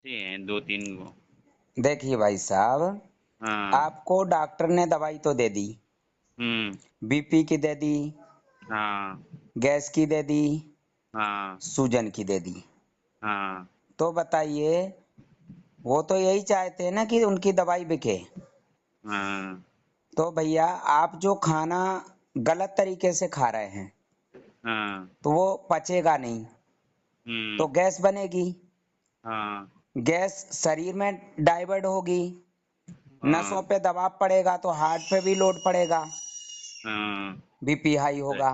अच्छी हैं 2-3 वो। देखिए भाई साहब, हाँ। आपको डॉक्टर ने दवाई तो दे दी, हम्म। बीपी की दे दी, हाँ। गैस की दे दी, हाँ। सूजन की दे दी। हाँ। तो बताइए, वो तो यही चाहते हैं ना कि उनकी दवाई बिके। हाँ। तो भैया, आप जो खाना गलत तरीके से खा रहे हैं हाँ। तो वो पचेगा नहीं, तो हम्म। गैस बनेगी। हाँ। गैस शरीर में डाइवर्ट होगी, नसों हाँ। पे दबाव पड़ेगा तो हार्ट पे भी लोड पड़ेगा, हाँ। बीपी हाई सही। होगा।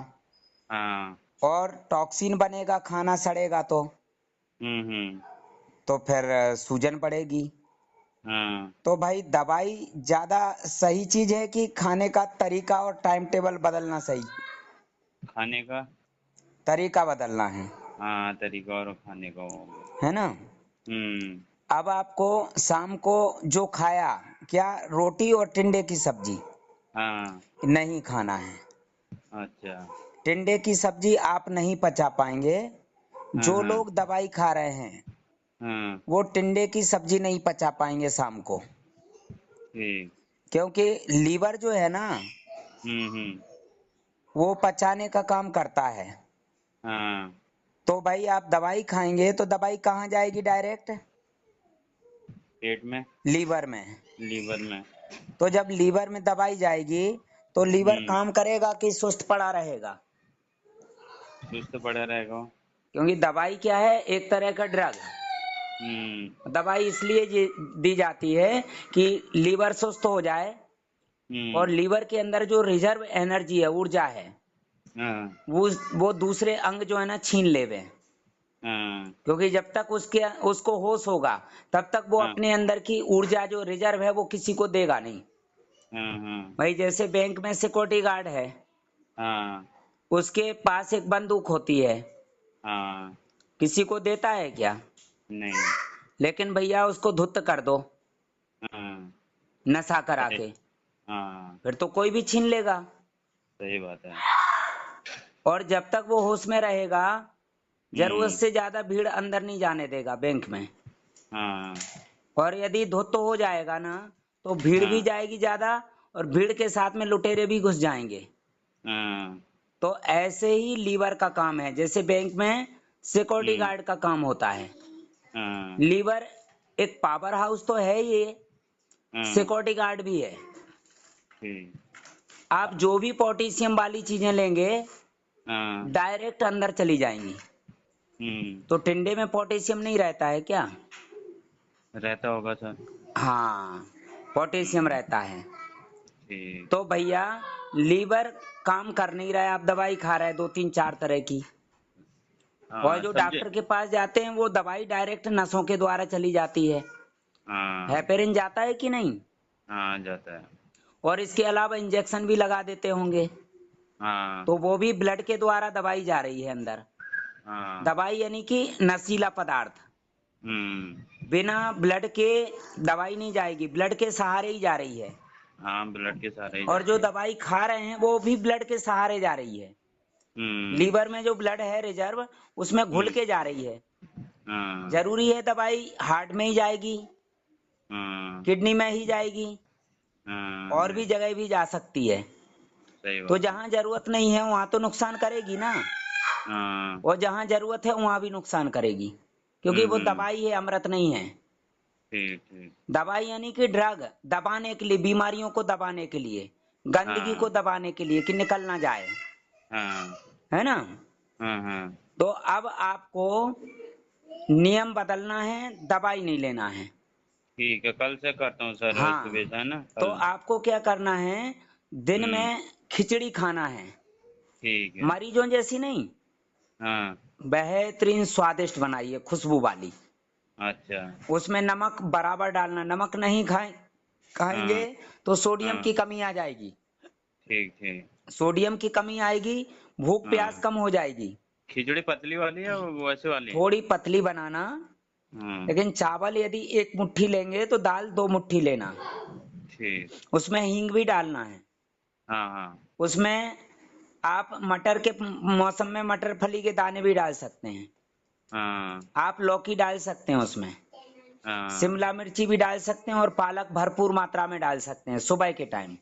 हाँ। और टॉक्सिन बनेगा, खाना सड़ेगा हम्म। तो फिर सूजन पड़ेगी। हाँ। तो भाई, दवाई ज्यादा सही चीज है कि खाने का तरीका और टाइम टेबल बदलना सही? खाने का। तरीका बदलना हाँ, तरीका और खाने का हो गया। है ना? हम्म। अब आपको शाम को जो खाया, क्या रोटी और टिंडे की सब्जी हाँ। नहीं खाना है। अच्छा। टिंडे की सब्जी आप नहीं पचा पाएंगे। हाँ। जो हाँ। लोग दवाई खा रहे हैं हाँ। वो टिंडे की सब्जी नहीं पचा पाएंगे शाम को, ठीक। क्योंकि लीवर जो है ना, हम्म। वो पचाने का काम करता है। हाँ। तो भाई, आप दवाई खाएंगे तो दवाई कहाँ जाएगी? डायरेक्ट पेट में। लीवर में। लीवर में। तो जब लीवर में दवाई जाएगी तो लीवर हम्म। काम करेगा कि सुस्त पड़ा रहेगा? सुस्त पड़ा रहेगा वो। क्योंकि दवाई क्या है? एक तरह का ड्रग। हम्म। दवाई इसलिए दी जाती है कि लीवर सुस्त हो जाए और हम्म। लीवर के अंदर जो रिजर्व एनर्जी है, ऊर्जा है, हाँ। वो दूसरे अंग जो है ना छीन लेवे। हाँ। क्योंकि जब तक उसको होश होगा, तब तक वो हाँ। अपने अंदर की ऊर्जा जो रिजर्व है वो किसी को देगा नहीं। हाँ। हाँ। भाई, जैसे बैंक में सिक्योरिटी गार्ड है, हाँ। उसके पास एक बंदूक होती है, हाँ। किसी को देता है क्या? नहीं। लेकिन भैया, उसको धुत कर दो हाँ। नशा करा सही। के, हाँ। फिर तो कोई भी छीन लेगा। सही बात है। और जब तक वो होश में रहेगा, जरूरत हम्म। से ज्यादा भीड़ अंदर नहीं जाने देगा बैंक में। हाँ। और यदि धुत हो जाएगा ना, तो भीड़ भी हाँ। जाएगी ज्यादा, और भीड़ के साथ में लुटेरे भी घुस जाएंगे। हाँ। तो ऐसे ही लीवर का काम है, जैसे बैंक में सिक्योरिटी हम्म। गार्ड का काम होता है। हाँ। लीवर एक पावर हाउस तो है, ये हाँ। सिक्योरिटी गार्ड भी है। ठीक। आप जो भी पोटेशियम वाली चीजें लेंगे, हाँ। डायरेक्ट अंदर चली जाएंगी। हम्म। तो टिंडे में पोटेशियम नहीं रहता है क्या? रहता होगा सर। हाँ, पोटेशियम हम्म। रहता है। ठीक। तो भैया, लीवर काम कर नहीं रहा है, आप दवाई खा रहे हैं 2-3-4 तरह की, और हाँ, जो सब्जी। डॉक्टर के पास जाते हैं वो दवाई डायरेक्ट नसों के द्वारा चली जाती है। हाँ। हेपेरिन जाता है कि नहीं? हाँ, जाता है। और इसके अलावा इंजेक्शन भी लगा देते होंगे, हाँ। तो वो भी ब्लड के द्वारा दवाई जा रही है अंदर। हाँ। दवाई यानी कि नशीला पदार्थ, हम्म। बिना ब्लड के दवाई नहीं जाएगी, ब्लड के सहारे ही जा रही है। हाँ, ब्लड के सारे ही और जो जाती है। दवाई खा रहे हैं वो भी ब्लड के सहारे जा रही है। हम्म। लीवर में जो ब्लड है रिजर्व, उसमें घुल हम्म। के जा रही है। हाँ। जरूरी है दवाई हार्ट में ही जाएगी, हाँ। किडनी में ही जाएगी, हाँ। और भी नहीं। जगह भी जा सकती है। सही तो बात है। जहां जरूरत नहीं है वहां तो नुकसान करेगी ना, हाँ। और जहां जरूरत है वहां भी नुकसान करेगी, क्योंकि वो हम्म। दवाई है, अमृत नहीं है। ठीक ठीक। दवाई यानी कि ड्रग, दबाने के लिए, बीमारियों को दबाने के लिए, गंदगी को हाँ। दबाने के लिए कि निकल ना जाए, हाँ। है ना? हाँ। हाँ। तो अब आपको नियम बदलना है, दवाई नहीं लेना है। ठीक है, कल से करता हूँ सर, हाँ, सुबह से, है ना, तो कल। आपको क्या करना है? दिन हम्म। में खिचड़ी खाना है, ठीक है। मरीजों जैसी नहीं, हाँ। बेहतरीन स्वादिष्ट बनाइए, खुशबू वाली। अच्छा। उसमें नमक बराबर डालना, नमक नहीं खाएंगे हाँ। तो सोडियम हाँ। की कमी आ जाएगी। ठीक ठीक। सोडियम की कमी आएगी, भूख प्यास हाँ। कम हो जाएगी। खिचड़ी पतली वाली है वैसे वाली? थोड़ी पतली बनाना, हाँ। लेकिन चावल यदि एक मुट्ठी लेंगे तो दाल 2 मुट्ठी लेना। ठीक। उसमें हींग भी डालना है। हाँ। हाँ। उसमें आप मटर के मौसम में मटर फली के दाने भी डाल सकते हैं। हाँ। आप लौकी डाल सकते हैं उसमें। हाँ। शिमला मिर्ची भी डाल सकते हैं और पालक भरपूर मात्रा में डाल सकते हैं सुबह के टाइम,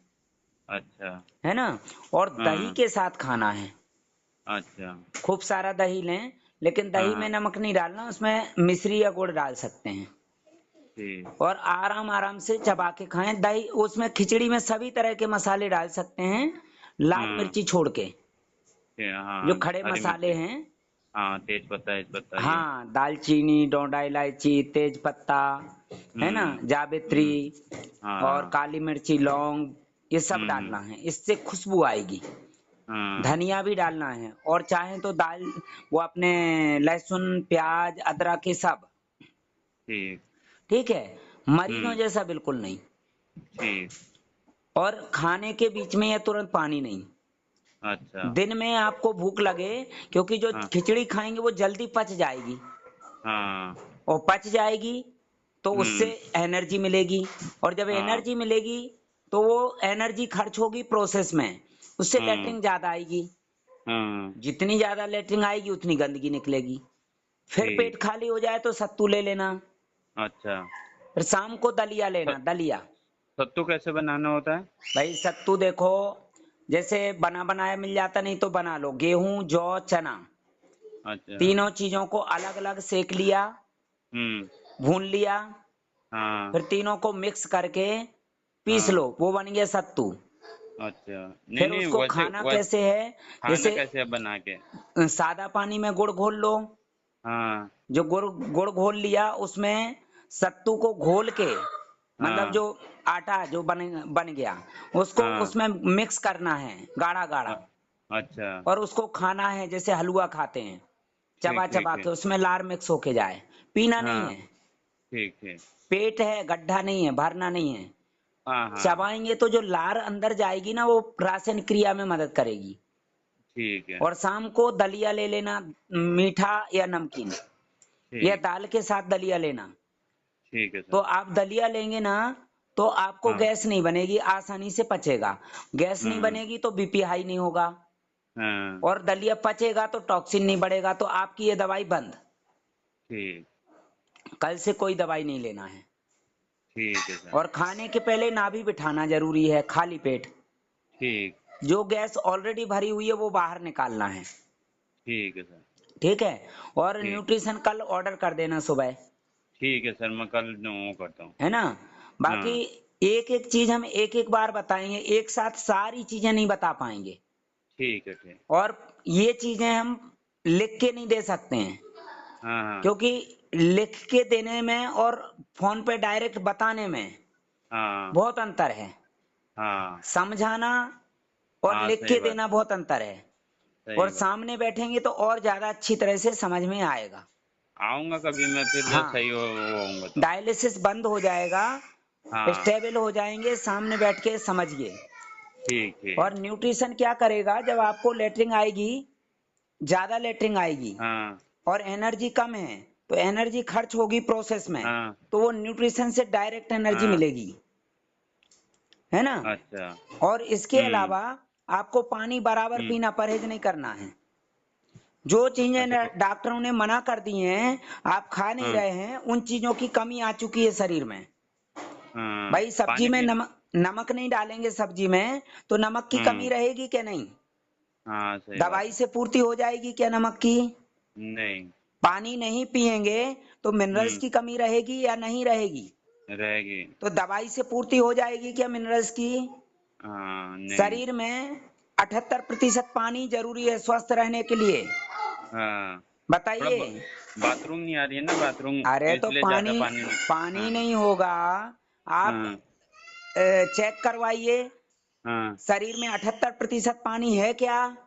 अच्छा। है ना। और दही हाँ। के साथ खाना है, अच्छा। खूब सारा दही लें, लेकिन दही में हाँ। नमक नहीं डालना, उसमें मिश्री या गुड़ डाल सकते हैं। ठीक। और आराम आराम से चबा के खाएं। दही उसमें खिचड़ी में सभी तरह के मसाले डाल सकते हैं, लाल हाँ। मिर्ची छोड़ के, ठीक, जो हाँ। खड़े हरी मसाले मिर्ची। हैं। हाँ, तेज पत्ता तेज पत्ता ये। हाँ, दालचीनी, डोंडा इलायची, तेज पत्ता, है ना, हम्म। जावित्री हम्म। और हाँ। काली मिर्ची, लौंग, ये सब हम्म। डालना है, इससे खुशबू आएगी। हाँ। धनिया भी डालना है, और चाहे तो दाल, वो अपने लहसुन प्याज अदरक ये सब। ठीक। ठीक है, मरीनों हम्म। जैसा बिल्कुल नहीं। ठीक। और खाने के बीच में या तुरंत पानी नहीं। अच्छा। दिन में आपको भूख लगे, क्योंकि जो हाँ। खिचड़ी खाएंगे वो जल्दी पच जाएगी, हाँ। और पच जाएगी तो उससे हम्म। एनर्जी मिलेगी। और जब हाँ। एनर्जी मिलेगी तो वो एनर्जी खर्च होगी प्रोसेस में, उससे हाँ। लेटरिन ज्यादा आएगी। हाँ। जितनी ज्यादा लेटरिन आएगी उतनी गंदगी निकलेगी। फिर ठीक। पेट खाली हो जाए तो सत्तू ले लेना। अच्छा। फिर शाम को दलिया लेना, स- दलिया। सत्तू कैसे बनाना होता है? भाई सत्तू देखो, जैसे बना बनाया मिल जाता, नहीं तो बना लो। गेहूं, जौ, चना, अच्छा। तीनों चीजों को अलग अलग सेक लिया, हम्म। भून लिया, हाँ। फिर तीनों को मिक्स करके पीस हाँ। लो, वो बन गया सत्तू। अच्छा। नहीं फिर नहीं, उसको वैसे खाना वैसे कैसे है, खाना जैसे कैसे है बना के? सादा पानी में गुड़ घोल लो। हाँ। जो गुड़ गुड़ घोल लिया, उसमें सत्तू को घोल के, मतलब हाँ। जो आटा जो बन बन गया, उसको हाँ। उसमें मिक्स करना है गाढ़ा गाढ़ा। अ- अच्छा। और उसको खाना है जैसे हलवा खाते हैं, चबा ठीक ठीक चबा है। के, उसमें लार मिक्स होके जाए। पीना नहीं हाँ। है। ठीक है। पेट है, गड्ढा नहीं है, भरना नहीं है। हाँ हाँ। चबाएंगे तो जो लार अंदर जाएगी ना, वो रासायनिक क्रिया में मदद करेगी। ठीक है। और शाम को दलिया ले लेना, मीठा या नमकीन, या ठीक। दाल के साथ दलिया लेना। ठीक है तो सर। आप दलिया लेंगे ना, तो आपको हाँ। गैस नहीं बनेगी, आसानी से पचेगा। गैस नहीं हम्म। बनेगी तो बीपी हाई नहीं होगा। हाँ। और दलिया पचेगा तो टॉक्सिन नहीं बढ़ेगा। तो आपकी ये दवाई बंद, ठीक। कल से कोई दवाई नहीं लेना है। ठीक है सर। और खाने के पहले नाभि बिठाना जरूरी है, खाली पेट। ठीक। जो गैस ऑलरेडी भरी हुई है वो बाहर निकालना है। ठीक है सर। ठीक है। और ठीक। न्यूट्रिशन कल ऑर्डर कर देना सुबह, ठीक है सर, मैं कल वो करता हूँ। है ना। बाकी हाँ। एक एक चीज हम एक एक बार बताएंगे, एक साथ सारी चीजें नहीं बता पाएंगे। ठीक है। ठीक। और ये चीजें हम लिख के नहीं दे सकते हैं, हाँ हाँ। क्योंकि लिख के देने में और फोन पे डायरेक्ट बताने में हाँ। बहुत अंतर है। हाँ। समझाना और हाँ, लिख सही के बात। देना बहुत अंतर है। और सही बात। सामने बैठेंगे तो और ज्यादा अच्छी तरह से समझ में आएगा। आऊंगा कभी मैं, फिर जब हाँ, सही हो होऊंगा तो। डायलिसिस बंद हो जाएगा, हाँ। स्टेबल हो जाएंगे, सामने बैठ के समझिए। ठीक ठीक। और न्यूट्रिशन क्या करेगा, जब आपको लेटरिंग आएगी, ज्यादा लेटरिंग आएगी हाँ। और एनर्जी कम है, तो एनर्जी खर्च होगी प्रोसेस में, हाँ। तो वो न्यूट्रिशन से डायरेक्ट एनर्जी हाँ। मिलेगी, है ना। अच्छा। और इसके हम्म। अलावा आपको पानी बराबर हम्म। पीना, परहेज नहीं करना है। जो चीजें अच्छा डॉक्टरों ने मना कर दी हैं, आप खा नहीं हाँ। रहे हैं, उन चीजों की कमी आ चुकी है शरीर में। हाँ। भाई सब्जी पानी में पी। नमक नमक नहीं डालेंगे सब्जी में, तो नमक की कमी हम्म। रहेगी क्या? नहीं। हाँ, सही बात दवाई है। से पूर्ति हो जाएगी क्या नमक की? नहीं। पानी नहीं पिएंगे तो मिनरल्स हम्म। की कमी रहेगी या नहीं रहेगी? रहेगी। तो दवाई से पूर्ति हो जाएगी क्या मिनरल्स की? हाँ, नहीं। शरीर में 78% पानी जरूरी है स्वस्थ रहने के लिए। हाँ। थोड़ा बताइए। बाथरूम नहीं आ रही है ना, बाथरूम अरे तो इसलिए ज्यादा पानी, पानी नहीं। पानी हाँ। नहीं होगा। आप हाँ। चेक करवाइए, हाँ। शरीर में 78% पानी है क्या?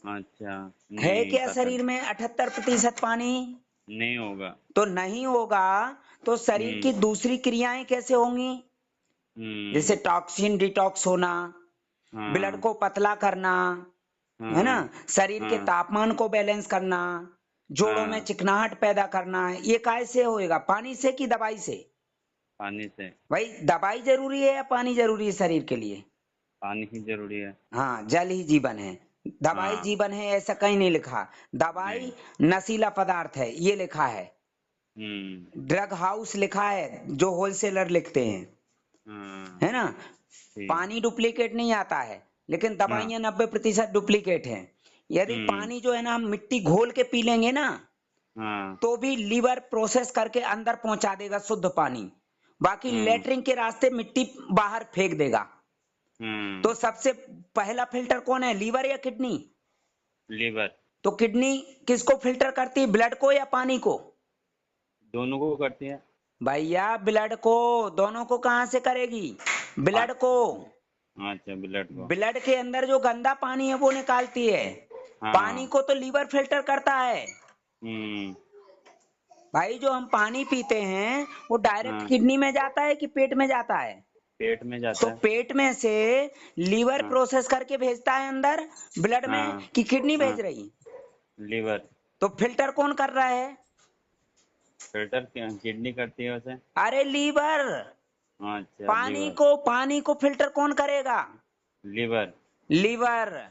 अच्छा। है नहीं क्या पता नहीं। शरीर में 78% पानी? नहीं होगा। तो नहीं होगा तो शरीर हम्म। की दूसरी क्रियाएं कैसे होंगी? जैसे हम्म। टॉक्सिन डिटॉक्स होना, ब्लड हाँ। को पतला करना, है ना, हाँ। शरीर के हाँ। तापमान को बैलेंस करना, जोड़ों में हाँ। चिकनाहट पैदा करना, ये कैसे होएगा? पानी से कि दवाई से? पानी से। भाई दवाई जरूरी है या पानी जरूरी है शरीर के लिए? पानी ही जरूरी है। हाँ, जल ही जीवन है। दवाई हाँ। जीवन है ऐसा कहीं नहीं लिखा। नहीं। दवाई नशीला पदार्थ है ये लिखा है। ड्रग हाउस लिखा है, जो होलसेलर लिखते हैं, हाँ है ना। ठीक। पानी डुप्लीकेट नहीं आता है, लेकिन हाँ दवाइयां 90% डुप्लीकेट है। यदि पानी जो है ना हम मिट्टी घोल के पी लेंगे ना, हाँ तो भी लीवर प्रोसेस करके अंदर पहुंचा देगा शुद्ध पानी, बाकी लेटरिन के रास्ते मिट्टी बाहर फेंक देगा। तो सबसे पहला फिल्टर कौन है, लीवर या किडनी? लीवर। तो किडनी किसको फिल्टर करती है, ब्लड को या पानी को? दोनों को करती है। भैया ब्लड को, दोनों को कहां से करेगी, पा- ब्लड को। अच्छा ब्लड को। ब्लड के अंदर जो गंदा पानी है वो निकालती है, पानी हाँ। को तो लीवर फिल्टर करता है। हम्म। भाई जो हम पानी पीते हैं वो डायरेक्ट हाँ किडनी में जाता है कि पेट में जाता है? पेट में तो जाता है। पेट में से लीवर हाँ प्रोसेस करके भेजता है अंदर ब्लड में, हाँ कि किडनी भेज हाँ रही? लीवर। तो फिल्टर कौन कर रहा है? फिल्टर किडनी करती है उसे। अरे लीवर। अच्छा लीवर। पानी को फिल्टर कौन करेगा? लीवर। Liver,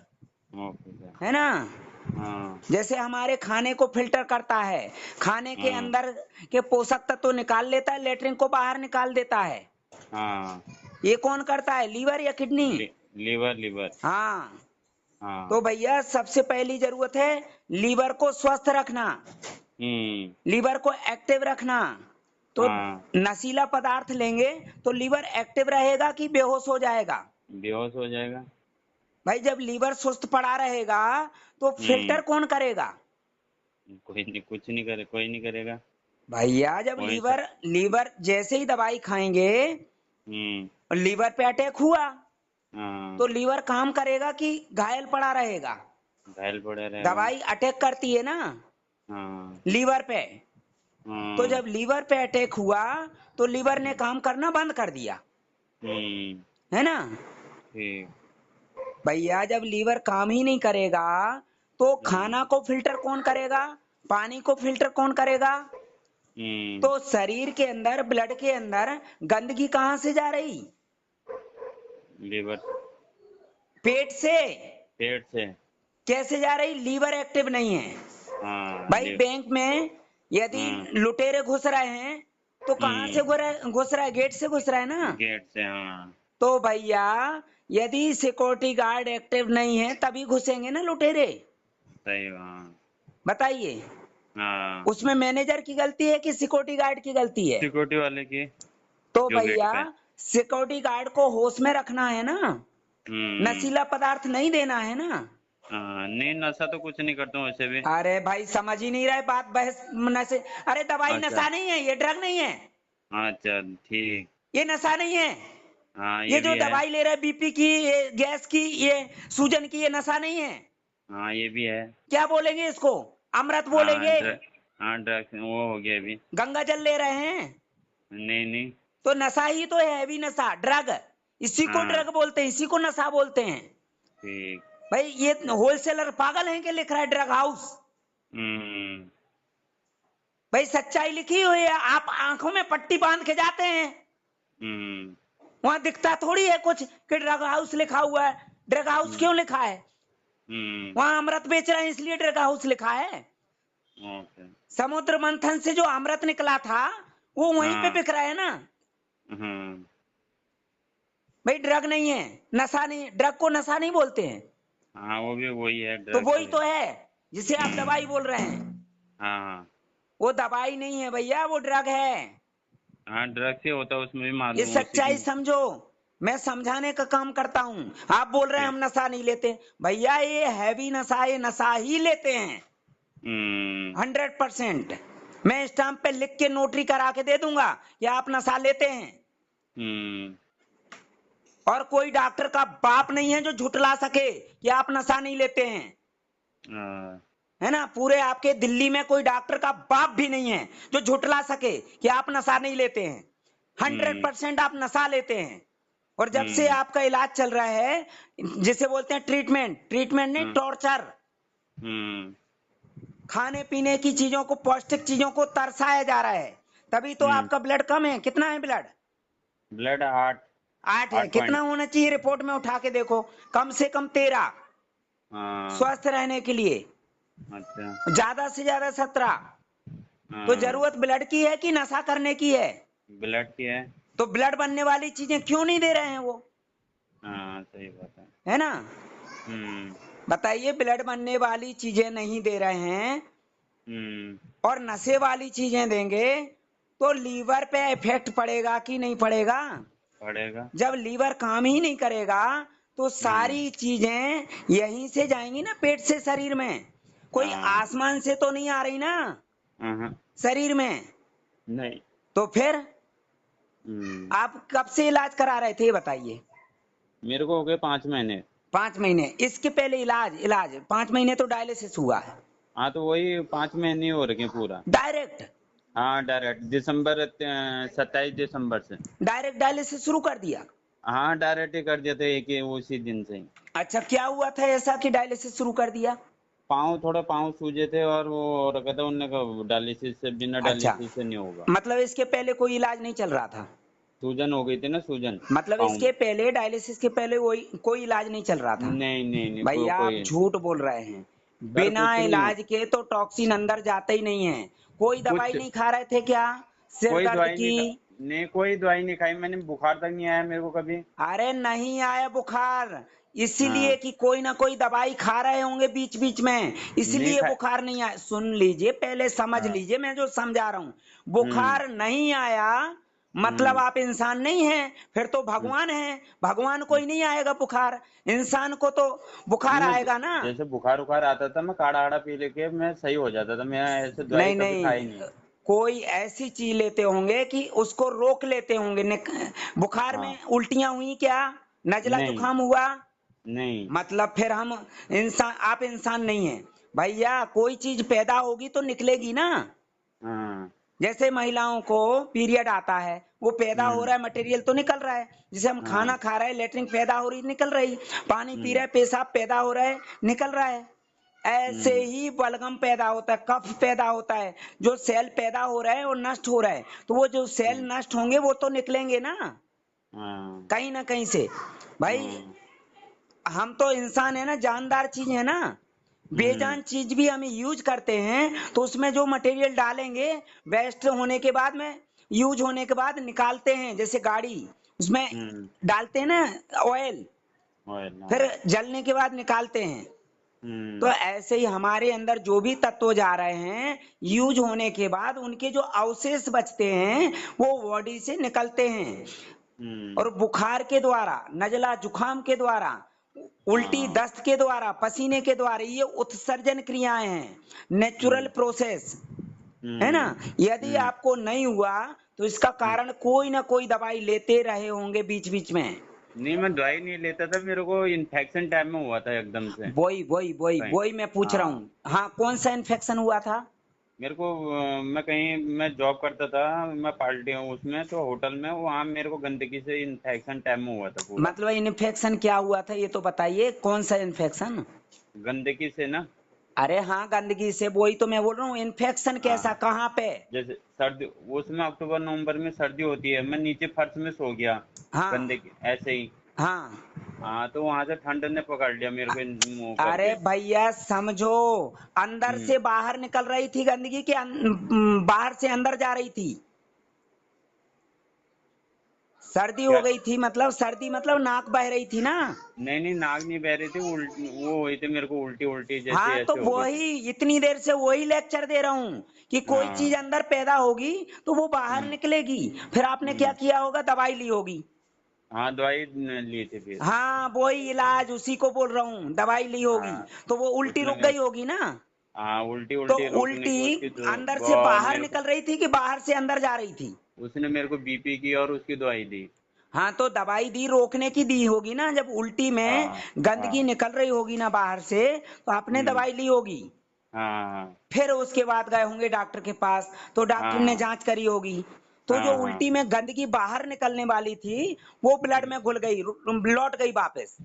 okay sir. है ना। हाँ जैसे हमारे खाने को फिल्टर करता है, खाने के हाँ अंदर के पोषक तत्व तो निकाल लेता है, लेटरिन को बाहर निकाल देता है। हाँ ये कौन करता है, लीवर या किडनी? Liver liver. हाँ। तो हाँ। भैया सबसे पहली जरूरत है लीवर को स्वस्थ रखना, लीवर को एक्टिव रखना। तो हाँ नशीला पदार्थ लेंगे तो लीवर एक्टिव रहेगा कि बेहोश हो जाएगा? बेहोश हो जाएगा। भाई जब लीवर सुस्त पड़ा रहेगा तो फिल्टर कौन करेगा? कोई नहीं, कुछ नहीं करे, कोई नहीं करेगा। भैया जब वही तो। लीवर लीवर जैसे ही दवाई खाएंगे हम्म। और लीवर पे अटैक हुआ, हाँ तो लीवर काम करेगा कि घायल पड़ा रहेगा? घायल पड़ा रहेगा। दवाई अटैक करती है ना हाँ लीवर पे। तो हाँ। जब लीवर पे अटैक हुआ तो लीवर ने काम करना बंद कर दिया, हम्म। है ना। ठीक। भैया जब लीवर काम ही नहीं करेगा तो हम्म खाना को फिल्टर कौन करेगा, पानी को फिल्टर कौन करेगा? हम्म। तो शरीर के अंदर, ब्लड के अंदर गंदगी कहां से जा रही, लीवर। पेट से। पेट से। कैसे जा रही, लीवर एक्टिव नहीं है। हाँ भाई बैंक में यदि हाँ। लुटेरे घुस रहे हैं तो कहां से घुस रहा है, गेट से घुस रहा है ना। गेट से। हाँ तो भैया यदि सिक्योरिटी गार्ड एक्टिव नहीं है तभी घुसेंगे ना लुटेरे, सही। हाँ बताइए। हाँ। उसमें मैनेजर की गलती है कि सिक्योरिटी गार्ड की गलती है? सिक्योरिटी वाले की। तो जो गेट भैया पे। सिक्योरिटी गार्ड को होश में रखना है ना, हम्म। नशीला पदार्थ नहीं देना है ना। हाँ नहीं, नशा तो कुछ नहीं करता हूँ वैसे भी। अरे भाई समझ ही नहीं रहे बात, बहस नशे। अरे दवाई अच्छा। नशा नहीं है, ये ड्रग नहीं है, अच्छा ठीक। ये नशा नहीं है। हाँ ये ये जो भी है। दवाई ले रहे बीपी की, ये गैस की, ये सूजन की, ये नशा नहीं है। हाँ ये भी है। क्या बोलेंगे इसको, अमृत हाँ बोलेंगे? हाँ ड्रग्स वो हो गया अभी। गंगा जल ले रहे हैं नहीं नहीं। तो नशा ही तो है, हैवी नशा, ड्रग। इसी को हाँ ड्रग बोलते हैं, इसी को नशा बोलते हैं। ठीक। भाई ये होलसेलर पागल हैं कि लिख रहा है ड्रग हाउस? हम्म भाई सच्चाई लिखी हुई है, आप आंखों में पट्टी बांध के जाते हैं, हम्म वहां दिखता थोड़ी है कुछ कि ड्रग हाउस लिखा हुआ है। ड्रग हाउस हम्म क्यों लिखा है, हम्म। वहां अमृत बेच रहे हैं इसलिए ड्रग हाउस लिखा है। ओके। समुद्र मंथन से जो अमृत निकला था वो वहीं पे हाँ। बिक रहा है ना। हम्म। भाई ड्रग नहीं है, नशा नहीं, ड्रग को नशा नहीं बोलते हैं। हाँ वो भी वही है, तो ड्रग्स वही है। तो है जिसे आप हम्म। दवाई बोल रहे हैं। हाँ वो दवाई नहीं है भैया, वो ड्रग है। हाँ ड्रग्स ही होता है, उसमें भी ये मालूम है उसी की। सच्चाई समझो, मैं समझाने का काम करता हूँ। आप बोल रहे हैं हम ठीक। नशा नहीं लेते, भैया ये हैवी नशा, ये नशा ही लेते हैं हम्म 100%। मैं स्टाम्प पे लिख के नोटरी करा के दे दूंगा कि आप नशा लेते हैं। हम्म। और कोई डॉक्टर का बाप नहीं है जो झुटला सके कि आप नशा नहीं लेते हैं, हाँ। है ना। पूरे आपके दिल्ली में कोई डॉक्टर का बाप भी नहीं है जो झुटला सके कि आप नशा नहीं लेते हैं। हम्म 100% आप नशा लेते हैं। और जब से हम्म आपका इलाज चल रहा है, जिसे बोलते हैं ट्रीटमेंट, ट्रीटमेंट नहीं हम्म टॉर्चर, हम्म खाने पीने की चीजों को, पौष्टिक चीजों को तरसाया जा रहा है, तभी तो हम्म। आपका ब्लड कम है। कितना है ब्लड? ब्लड 8। 8 है। 8 कितना पॉइंट। होना चाहिए रिपोर्ट में उठा के देखो, कम से कम 13 हाँ। स्वस्थ रहने के लिए, अच्छा। ज्यादा से ज्यादा 17। तो हाँ, जरूरत ब्लड की है कि नशा करने की है? ब्लड की है। तो ब्लड बनने वाली चीजें क्यों नहीं दे रहे हैं वो? हाँ, सही बात है। है ना? हम्म। बताइए, ब्लड बनने वाली चीजें नहीं दे रहे हैं हम्म। और नशे वाली चीजें देंगे तो लीवर पे इफेक्ट पड़ेगा कि नहीं पड़ेगा? पड़ेगा। जब लीवर काम ही नहीं करेगा तो हम्म। सारी चीजें यहीं से जाएंगी ना, पेट से शरीर में। कोई हाँ। आसमान से तो नहीं आ रही ना हाँ। शरीर में। नहीं। तो फिर हम्म। आप कब से इलाज करा रहे थे, ये बताइए? मेरे को हो गए 5 महीने। 5 महीने? इसके पहले इलाज इलाज 5 महीने तो डायलिसिस हुआ है हाँ, तो वही 5 महीने हो रखे पूरा। डायरेक्ट? हाँ, डायरेक्ट दिसंबर 27 दिसंबर से। डायरेक्ट डायलिसिस शुरू कर दिया? हाँ, डायरेक्ट ही कर दिया था, एक ही उसी दिन से ही। अच्छा, क्या हुआ था ऐसा कि डायलिसिस शुरू कर दिया? पाँव सूजे थे, और वो रखा था उनने कहा डायलिसिस से, बिना अच्छा, डायलिसिस से नहीं होगा। मतलब इसके पहले कोई इलाज नहीं चल रहा था? सूजन हो गई थी ना, सूजन मतलब पाँव इसके में। पहले, डायलिसिस के पहले वही कोई इलाज नहीं चल रहा था? नहीं नहीं नहीं, भैया आप कोई झूठ बोल रहे हैं। सर बिना कुछ नहीं हो। इलाज के तो टॉक्सिन अंदर जाता ही नहीं है। कोई दवाई कुछ नहीं खा रहे थे क्या सिर कोई दर्द दवाई की? नहीं, कोई दवाई नहीं खाई मैंने, बुखार तक नहीं आया मेरे को कभी। अरे नहीं आया बुखार, इसीलिए हाँ। कि कोई ना कोई दवाई खा रहे होंगे बीच बीच में, नहीं इसलिए खा। बुखार नहीं आया। सुन लीजिए, पहले समझ हाँ। लीजिए मैं जो समझा रहा हूँ। हम्म। बुखार नहीं आया मतलब हम्म। आप इंसान नहीं हैं, फिर तो हम्म। भगवान है। भगवान को ही नहीं आएगा बुखार, इंसान को तो नहीं, बुखार मैं आएगा ना। जैसे बुखार उखार आता था, मैं काढ़ा आड़ा पी लेके मैं सही हो जाता था, मैं ऐसे दवाई नहीं कभी नहीं, खाई नहीं। कोई ऐसी चीज लेते होंगे कि उसको रोक लेते होंगे। बुखार हाँ। में उल्टियां हुई क्या? नजला नहीं। जुकाम हुआ? नहीं। मतलब फिर हम इंसान, आप इंसान नहीं है। भैया कोई चीज पैदा होगी तो निकलेगी ना। हाँ। जैसे महिलाओं को पीरियड आता है, वो पैदा हो हम्म। रहा है, मटेरियल तो निकल रहा है। जैसे हम खाना हाँ। खा रहे हैं, लेटरिन पैदा हो रही, निकल रही। पानी पी रहे हम्म। हैं, पेशाब पैदा हो रहा है, निकल रहा है। ऐसे हम्म। ही बलगम पैदा होता है, कफ पैदा होता है। जो सेल पैदा हो रहे हैं और नष्ट हो रहा है, तो वो जो सेल हम्म। नष्ट होंगे वो तो निकलेंगे ना हाँ। कहीं ना कहीं से। भाई हाँ। हम तो इंसान है ना, जानदार चीज है ना। हम्म। बेजान चीज भी हम यूज करते हैं तो उसमें जो मटेरियल डालेंगे, वेस्ट होने के बाद में, यूज होने के बाद निकालते हैं। जैसे गाड़ी, उसमें हम्म। डालते हैं ना ऑयल, ऑयल, फिर हाँ। जलने के बाद निकालते हैं। तो हम्म। ऐसे ही हमारे अंदर जो भी तत्व जा रहे हैं, यूज होने के बाद उनके जो अवशेष बचते हैं वो बॉडी से निकलते हैं। हम्म। और बुखार के द्वारा, नजला जुखाम के द्वारा, उल्टी हाँ। दस्त के द्वारा, पसीने के द्वारा, ये उत्सर्जन क्रियाएं हैं, नेचुरल हम्म। प्रोसेस है ना। हम्म। यदि हम्म। आपको नहीं हुआ तो इसका हम्म। कारण कोई ना कोई दवाई लेते रहे होंगे बीच बीच में। नहीं, मैं दवाई नहीं लेता था, मेरे को इन्फेक्शन टाइप में हुआ था एकदम से। वही वही वही कहीं। वही मैं पूछ रहा हाँ। हूँ। हाँ, कौन सा इन्फेक्शन हुआ था? मेरे को मैं जॉब करता था, मैं पार्टी हूँ उसमें, तो होटल में वहाँ मेरे को गंदगी से इन्फेक्शन टाइप में हुआ था पूरा। मतलब इन्फेक्शन क्या हुआ था ये तो बताइए, कौन सा इन्फेक्शन? गंदगी से ना। अरे हाँ, गंदगी से, वही तो मैं बोल रहा हूँ। इन्फेक्शन कैसा, हाँ, कहाँ पे? जैसे सर्दी, उसमें अक्टूबर नवंबर में सर्दी होती है, मैं नीचे फर्श में सो गया, हाँ गंदगी ऐसे ही। हाँ। हाँ, तो वहां से ठंड ने पकड़ लिया मेरे को मुंह अरे करके। भैया समझो, अंदर हम्म। से बाहर निकल रही थी गंदगी कि बाहर से अंदर जा रही थी? सर्दी हो क्या? गई थी मतलब, सर्दी मतलब नाक बह रही थी ना? नहीं नहीं, नाक नहीं बह रही थी, वो हुई थी मेरे को उल्टी उल्टी जैसे हाँ, तो ऐसे हो गई थी। वही इतनी देर से वही लेक्चर दे रहा हूँ कि कोई चीज हाँ। अंदर पैदा होगी तो वो बाहर हम्म। निकलेगी। फिर आपने क्या हम्म। किया होगा, दवाई ली होगी। हाँ, दवाई ली थी फिर। हाँ, वही इलाज, उसी को बोल रहा हूँ, दवाई ली होगी। हाँ, तो वो उल्टी उसने रुक मेरे गई होगी ना। हाँ, उल्टी तो उल्टी रोकने उल्टी की उसकी तो अंदर से बहुत बाहर मेरे को, निकल रही थी कि बाहर से अंदर जा रही थी? उसने मेरे को बीपी की और उसकी दवाई दी। हाँ, तो दवाई दी, रोकने की दी होगी ना। जब उल्टी में हाँ। गंदगी हाँ। निकल रही होगी ना बाहर से, तो आपने हम्म। दवाई ली होगी। हाँ। फिर उसके बाद गए होंगे डॉक्टर के पास, तो डॉक्टर ने हाँ। जांच करी होगी। तो जो हाँ। हाँ। उल्टी में गंदगी बाहर निकलने वाली थी वो ब्लड हम्म। में घुल गई, लौट गई वापस।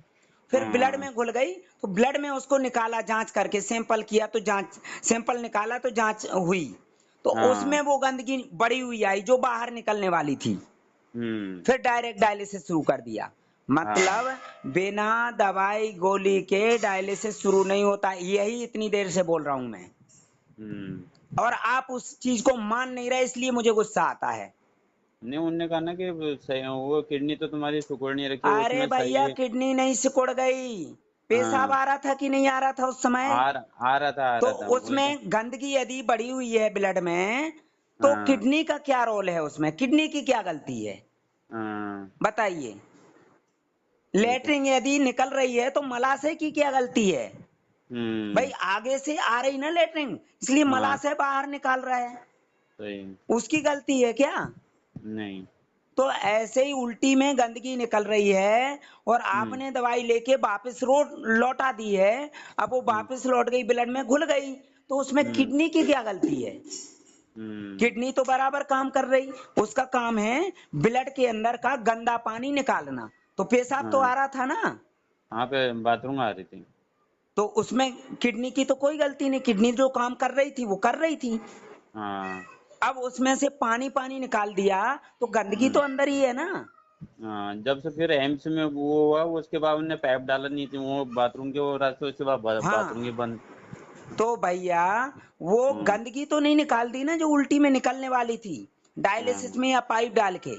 फिर ब्लड हाँ। में घुल गई तो ब्लड में उसको निकाला, जांच करके सैंपल किया तो जांच, सैंपल निकाला तो जांच हुई। तो हाँ। उसमें वो गंदगी बड़ी हुई आई जो बाहर निकलने वाली थी। हम्म। फिर डायरेक्ट डायलिसिस शुरू कर दिया। हाँ। मतलब बिना दवाई गोली के डायलिसिस शुरू नहीं होता, यही इतनी देर से बोल रहा हूं मैं। हम्म। और आप उस चीज को मान नहीं रहे, इसलिए मुझे गुस्सा आता है। नहीं, उनने कहा ना कि वो किडनी तो तुम्हारी सिकुड़ नहीं रखी, अरे उसमें सही भैया है। किडनी नहीं सिकुड़ गई, पेशाब हाँ, आ रहा था कि नहीं आ रहा था उस समय? आ तो रहा था वही तो। उसमें गंदगी यदि बढ़ी हुई है ब्लड में, तो हाँ, किडनी का क्या रोल है उसमें? किडनी की क्या गलती है हाँ, बताइए? वही तो। लेटरिन यदि निकल रही है तो मलाशय की क्या गलती है? भाई हम्म। आगे से आ रही ना लेटरिन, इसलिए हाँ, मलाशय बाहर निकाल रहा है, सही। उसकी गलती है क्या? नहीं। तो ऐसे ही उल्टी में गंदगी निकल रही है और हम्म। आपने दवाई लेके वापस रोड लौटा दी है, अब वो हम्म। वापस लौट गई, ब्लड में घुल गई, तो उसमें हम्म। किडनी की क्या गलती है? हम्म। किडनी तो बराबर काम कर रही, उसका काम है ब्लड के अंदर का गंदा पानी निकालना, तो पेशाब तो हाँ, आ रहा था ना, वहाँ पे बाथरूम आ रही थी। तो उसमें किडनी की तो कोई गलती नहीं, किडनी जो काम कर रही थी वो कर रही थी। हाँ। अब उसमें से पानी पानी निकाल दिया, तो गंदगी हम्म। तो अंदर ही है ना। हाँ, जब से फिर एम्स में वो हुआ, उसके बाद उनने पाइप डाला नहीं थी वो बाथरूम के वो रास्ते, उसके बाद बाथरूम के हाँ, बंद। तो भैया वो हम्म। गंदगी तो नहीं निकाल दी ना जो उल्टी में निकलने वाली थी, डायलिसिस हाँ। में या पाइप डाल के।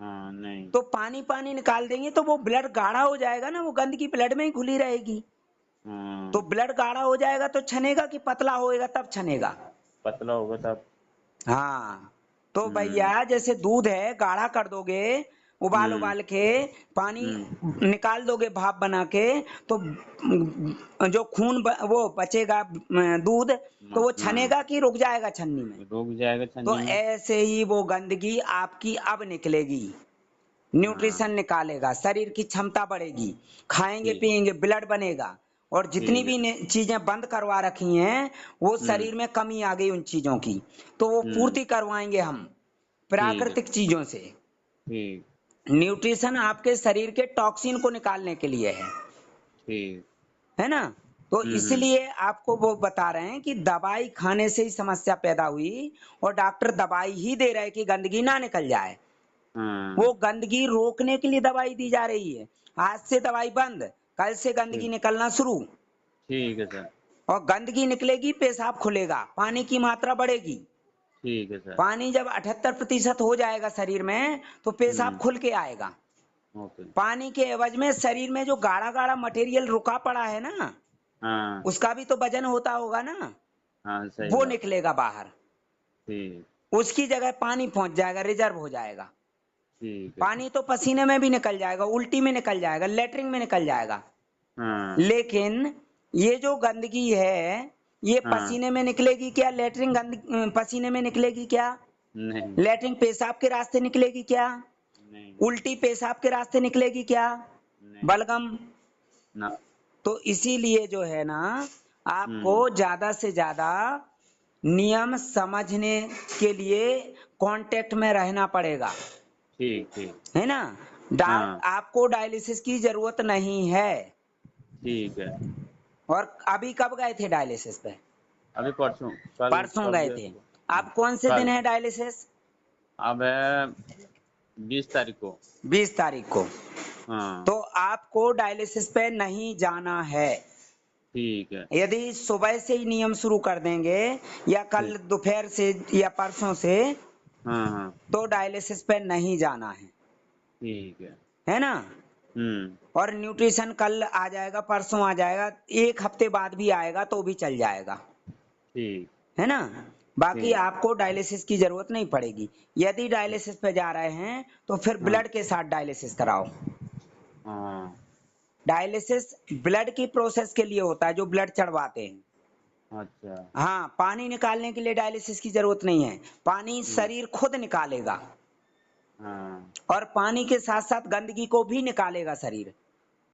हाँ, नहीं। तो पानी पानी निकाल देंगे तो वो ब्लड गाढ़ा हो जाएगा ना, वो गंदगी ब्लड में ही घुली रहेगी। तो हाँ, ब्लड गाढ़ा हो जाएगा तो छनेगा कि पतला होएगा तब छनेगा? पतला होगा तब। हाँ, तो हम्म। भैया जैसे दूध है गाढ़ा कर दोगे, उबाल हम्म। उबाल के पानी हम्म। निकाल दोगे भाप बना के, तो जो वो बचेगा दूध, तो वो हाँ, छनेगा कि रुक जाएगा छन्नी में? रुक जाएगा तो छन्नी में। ऐसे ही वो गंदगी आपकी अब निकलेगी, हाँ। न्यूट्रिशन निकालेगा, शरीर की क्षमता बढ़ेगी, खाएंगे ठीक। पिएंगे ब्लड बनेगा, और जितनी ठीक भी है। चीजें बंद करवा रखी हैं वो हम्म। शरीर में कमी आ गई उन चीजों की, तो वो हम्म। पूर्ति करवाएंगे हम ठीक है। प्राकृतिक चीजों से। ठीक। न्यूट्रिशन आपके शरीर के टॉक्सिन को निकालने के लिए ठीक। है ना? तो हम्म। इसलिए आपको वो बता रहे हैं कि दवाई खाने से ही समस्या पैदा हुई, और डॉक्टर दवाई ही दे रहे हैं कि गंदगी ना निकल जाए। वो हाँ। गंदगी रोकने के लिए दवाई दी जा रही है, आज से दवाई बंद, कल से गंदगी ठीक। निकलना शुरू, ठीक है सर। और गंदगी निकलेगी पेशाब खुलेगा, पानी की मात्रा बढ़ेगी। ठीक है सर। पानी जब 78% हो जाएगा शरीर में तो पेशाब हम्म। खुल के आएगा। ओके। पानी के एवज में शरीर में जो गाढ़ा गाढ़ा मटेरियल रुका पड़ा है ना, हाँ। उसका भी तो वजन होता होगा ना, हाँ, सही वो बात। निकलेगा बाहर, ठीक। उसकी जगह पानी पहुंच जाएगा, रिजर्व हो जाएगा। ठीक है सर। पानी तो पसीने में भी निकल जाएगा, उल्टी में निकल जाएगा, लेटरिन में निकल जाएगा, हाँ। लेकिन ये जो गंदगी है ये हाँ। पसीने में निकलेगी क्या? लेटरिन पसीने में निकलेगी क्या? नहीं। लेटरिन पेशाब के रास्ते निकलेगी क्या? नहीं। उल्टी पेशाब के रास्ते निकलेगी क्या? नहीं। बलगम? ना। तो इसीलिए जो है ना, आपको हम्म। ज्यादा से ज्यादा नियम समझने के लिए कांटेक्ट में रहना पड़ेगा, ठीक। ठीक। है ना? हाँ। आपको डायलिसिस की जरूरत नहीं है। ठीक है। और अभी कब गए थे डायलिसिस पे? अभी परसों। कल परसों कल गए गया थे। सुबह। हाँ। अब कौन से दिन कल। है डायलिसिस? अब है 20 तारीख को। 20 तारीख को। हाँ। तो आपको डायलिसिस पे नहीं जाना है। ठीक है। यदि सुबह से ही नियम शुरू कर देंगे, या ठीक। कल दोपहर से या परसों से, हाँ। हाँ। तो डायलिसिस पे नहीं जाना ठीक है। है ना? हम्म। और न्यूट्रिशन कल आ जाएगा, परसों आ जाएगा, एक हफ्ते बाद भी आएगा तो भी चल जाएगा, ठीक। है ना? बाकी ठीक। आपको डायलिसिस की जरूरत नहीं पड़ेगी। यदि डायलिसिस पे जा रहे हैं तो फिर हाँ। ब्लड के साथ डायलिसिस कराओ। हाँ। डायलिसिस ब्लड की प्रोसेस के लिए होता है, जो ब्लड चढ़वाते हैं। अच्छा। हाँ, पानी निकालने के लिए डायलिसिस की जरूरत नहीं है, पानी हम्म। शरीर खुद निकालेगा, हाँ। और पानी के साथ साथ गंदगी को भी निकालेगा शरीर।